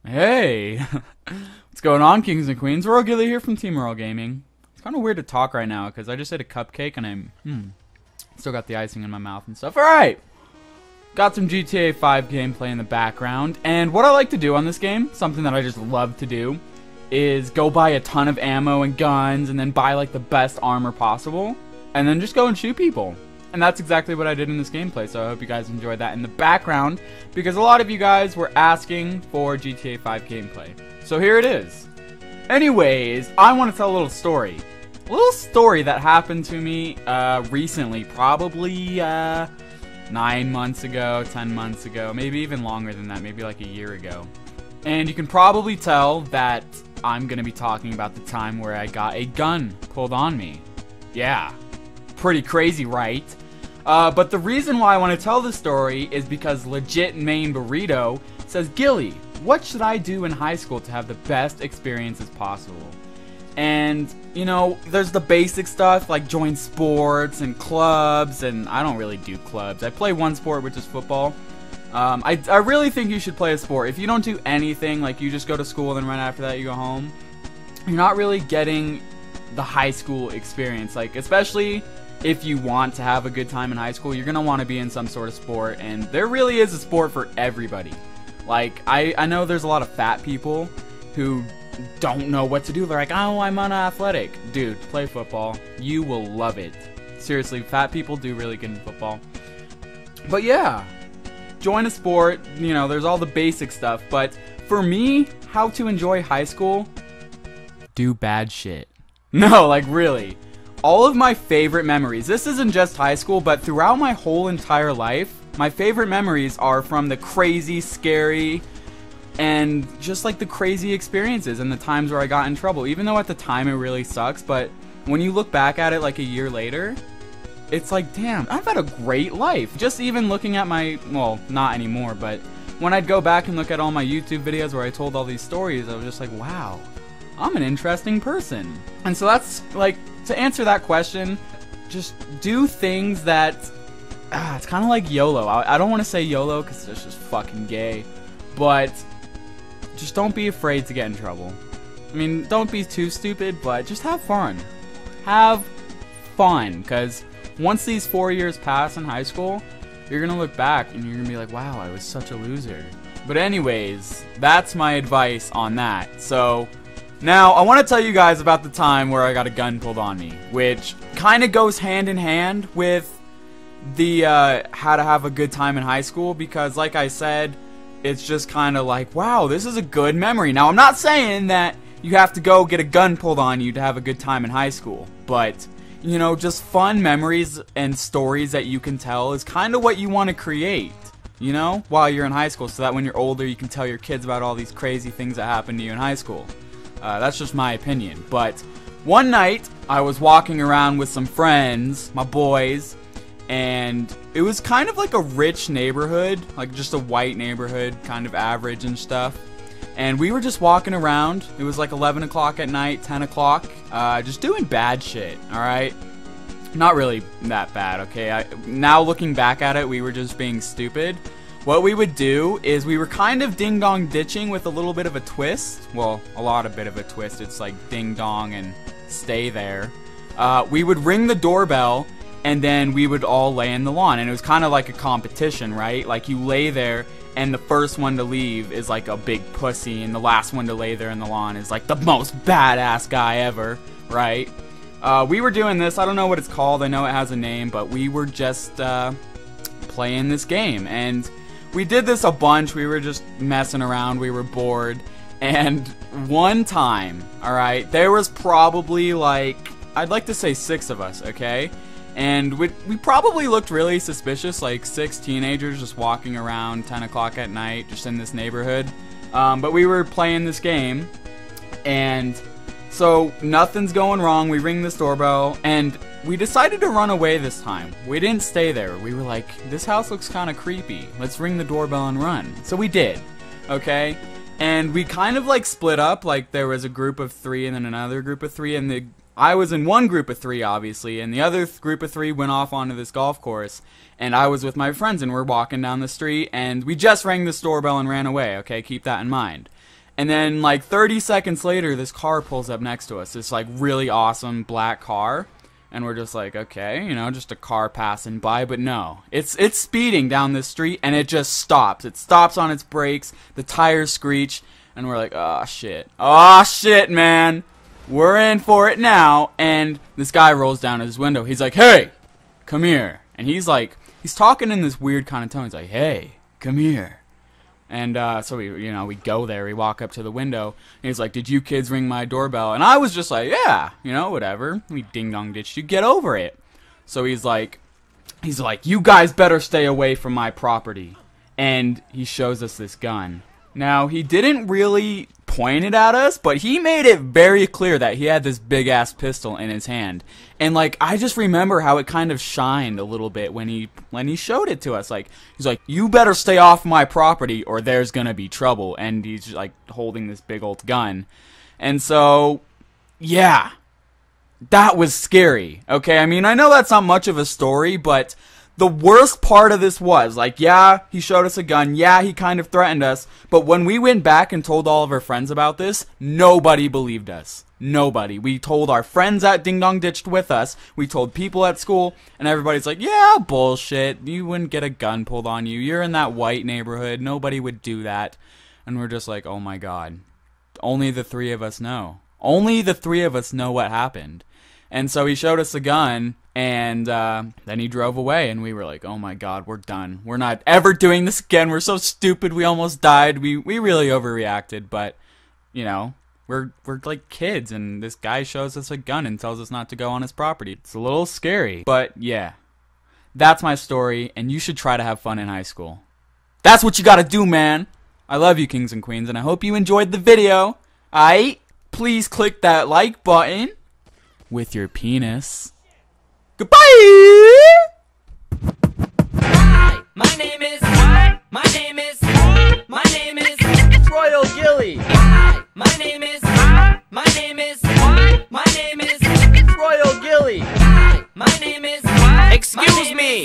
Hey, what's going on, kings and queens? We're all Ghillie here from Team Royal Gaming. It's kind of weird to talk right now because I just ate a cupcake and I'm still got the icing in my mouth and stuff. All right, got some GTA 5 gameplay in the background, and what I like to do on this game, something that I just love to do, is go buy a ton of ammo and guns, and then buy like the best armor possible, and then just go and shoot people. And that's exactly what I did in this gameplay, so I hope you guys enjoyed that in the background, because a lot of you guys were asking for GTA 5 gameplay. So here it is. Anyways, I want to tell a little story. A little story that happened to me recently, probably 9 months ago, 10 months ago, maybe even longer than that, maybe like a year ago. And you can probably tell that I'm going to be talking about the time where I got a gun pulled on me. Yeah, pretty crazy, right? But the reason why I want to tell this story is because Legit Main Burrito says, Ghillie, what should I do in high school to have the best experiences possible? And, you know, there's the basic stuff like join sports and clubs, and I don't really do clubs. I play one sport, which is football. I really think you should play a sport. If you don't do anything, like you just go to school and then right after that you go home, you're not really getting the high school experience. Like, especially if you want to have a good time in high school, you're going to want to be in some sort of sport, and there really is a sport for everybody. Like, I know there's a lot of fat people who don't know what to do. They're like, oh, I'm unathletic. Dude, play football. You will love it. Seriously, fat people do really good in football. But yeah, join a sport. You know, there's all the basic stuff. But for me, how to enjoy high school, do bad shit. No, like really. All of my favorite memories, this isn't just high school, but throughout my whole entire life, my favorite memories are from the crazy, scary, and just like the crazy experiences and the times where I got in trouble. Even though at the time it really sucks, but when you look back at it like a year later, it's like, damn, I've had a great life. Just even looking at my, well, not anymore, but when I'd go back and look at all my YouTube videos where I told all these stories, I was just like, wow, I'm an interesting person. And so that's like, to answer that question, just do things that, it's kind of like YOLO. I don't want to say YOLO because it's just fucking gay, but just don't be afraid to get in trouble. I mean, don't be too stupid, but just have fun. Have fun, because once these 4 years pass in high school, you're going to look back and you're going to be like, wow, I was such a loser. But anyways, that's my advice on that. So now, I want to tell you guys about the time where I got a gun pulled on me, which kind of goes hand in hand with the how to have a good time in high school, because like I said, it's just kind of like, wow, this is a good memory. Now, I'm not saying that you have to go get a gun pulled on you to have a good time in high school, but, you know, just fun memories and stories that you can tell is kind of what you want to create, you know, while you're in high school, so that when you're older, you can tell your kids about all these crazy things that happened to you in high school. That's just my opinion. But one night, I was walking around with some friends, my boys, and it was kind of like a rich neighborhood, like just a white neighborhood, kind of average and stuff. And we were just walking around. It was like 11 o'clock at night, 10 o'clock, just doing bad shit, alright? Not really that bad, okay? Now looking back at it, we were just being stupid. What we would do is we were kind of ding-dong ditching with a little bit of a twist. Well, a lot of bit of a twist. It's like ding-dong and stay there. We would ring the doorbell, and then we would all lay in the lawn. And it was kind of like a competition, right? Like you lay there, and the first one to leave is like a big pussy, and the last one to lay there in the lawn is like the most badass guy ever, right? We were doing this. I don't know what it's called. I know it has a name, but we were just playing this game. And we did this a bunch. We were just messing around. We were bored. And one time, alright, there was probably like, I'd like to say 6 of us, okay? And we probably looked really suspicious, like 6 teenagers just walking around 10 o'clock at night, just in this neighborhood. But we were playing this game, and so nothing's going wrong. We ring this doorbell, and we decided to run away this time. We didn't stay there. We were like, this house looks kind of creepy. Let's ring the doorbell and run. So we did, okay? And we kind of like split up. Like there was a group of 3 and then another group of 3, and I was in one group of 3, obviously, and the other group of 3 went off onto this golf course, and I was with my friends, and we're walking down the street, and we just rang this doorbell and ran away, okay? Keep that in mind. And then, like, 30 seconds later, this car pulls up next to us, this, like, really awesome black car, and we're just like, okay, you know, just a car passing by, but no. It's speeding down this street, and it just stops. It stops on its brakes, the tires screech, and we're like, oh, shit. Oh, shit, man. We're in for it now, and this guy rolls down his window. He's like, hey, come here. And he's like, he's talking in this weird kind of tone. He's like, hey, come here. And so we go there. We walk up to the window, and he's like, did you kids ring my doorbell? And I was just like, yeah, you know, whatever. We ding-dong ditched you. Get over it. So he's like, you guys better stay away from my property. And he shows us this gun. Now, he didn't really point it at us, but he made it very clear that he had this big-ass pistol in his hand. And, like, I just remember how it kind of shined a little bit when he showed it to us. Like, he's like, you better stay off my property or there's gonna be trouble. And he's, like, holding this big old gun. And so, yeah, that was scary, okay? I mean, I know that's not much of a story, but the worst part of this was, like, yeah, he showed us a gun, yeah, he kind of threatened us, but when we went back and told all of our friends about this, nobody believed us. Nobody. We told our friends that Ding Dong Ditched with us, we told people at school, and everybody's like, yeah, bullshit, you wouldn't get a gun pulled on you, you're in that white neighborhood, nobody would do that. And we're just like, oh my god, only the 3 of us know. Only the 3 of us know what happened. And so he showed us the gun, and then he drove away, and we were like, oh my god, we're done. We're not ever doing this again. We're so stupid. We almost died. We really overreacted, but, you know, we're like kids, and this guy shows us a gun and tells us not to go on his property. It's a little scary, but yeah. That's my story, and you should try to have fun in high school. That's what you gotta do, man. I love you, kings and queens, and I hope you enjoyed the video. Aight? Please click that like button with your penis. Goodbye! Hi, my name is Royal Ghillie. Hi, my name is Royal Ghillie. Hi, my name is Excuse me.